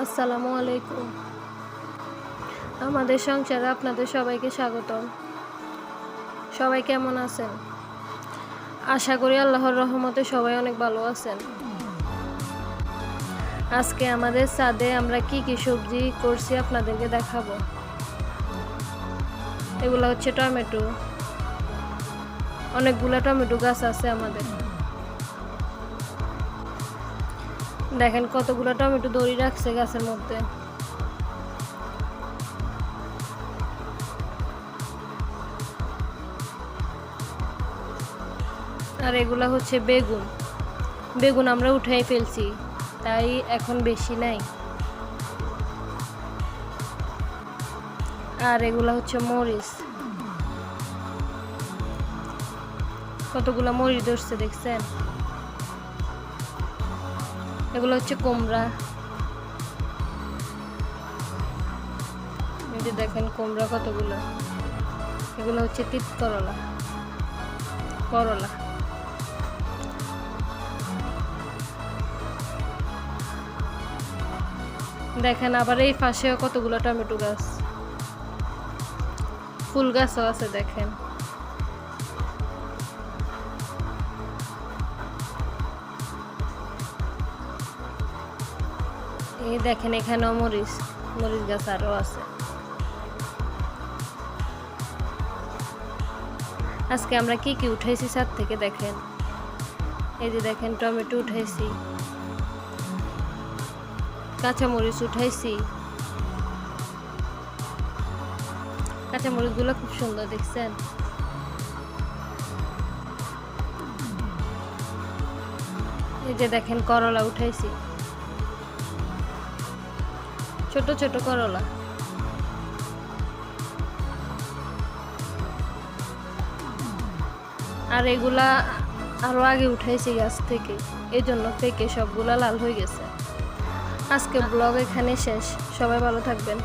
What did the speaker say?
আসসালামু আলাইকুম। আমাদের সংসারে আপনাদের সবাইকে স্বাগতম। সবাই কেমন আছেন? আশা করি আল্লাহর রহমতে সবাই অনেক ভালো আছেন। আজকে আমাদের ছাদে আমরা কি কি সবজি করছি আপনাদেরকে দেখাবো। এগুলো হচ্ছে টমেটো। অনেকগুলো টমেটো গাছ আছে আমাদের। দেখেন কতগুলো টমেটো দড়ি রাখছে গাছের মধ্যে। আর এগুলা হচ্ছে বেগুন। বেগুন আমরা উঠাই ফেলছি, তাই এখন বেশি নাই। আর এগুলা হচ্ছে মরিচ। কতগুলা মরিচ ধরছে দেখছেন। এগুলো হচ্ছে কুমড়া। এই যে দেখেন কুমড়া কতগুলো। এগুলো হচ্ছে তিত করলা। দেখেন আবার এই পাশেও কতগুলো টমেটো গাছ, ফুল গাছও আছে দেখেন। এই দেখেন এখানেও মরিচ গাছ আরও আছে। আজকে আমরা কি কি উঠাইছি ছাদ থেকে দেখেন। এই যে দেখেন টমেটো উঠাইছি, কাঁচামরিচ উঠাইছি। কাঁচামরিচগুলো খুব সুন্দর দেখছেন। এই যে দেখেন করলা উঠাইছি, ছোট ছোট করলা। আর এগুলা আরো আগে উঠাইছি গাছ থেকে, এই জন্য থেকে সবগুলা লাল হয়ে গেছে। আজকে ব্লগ এখানে শেষ। সবাই ভালো থাকবেন।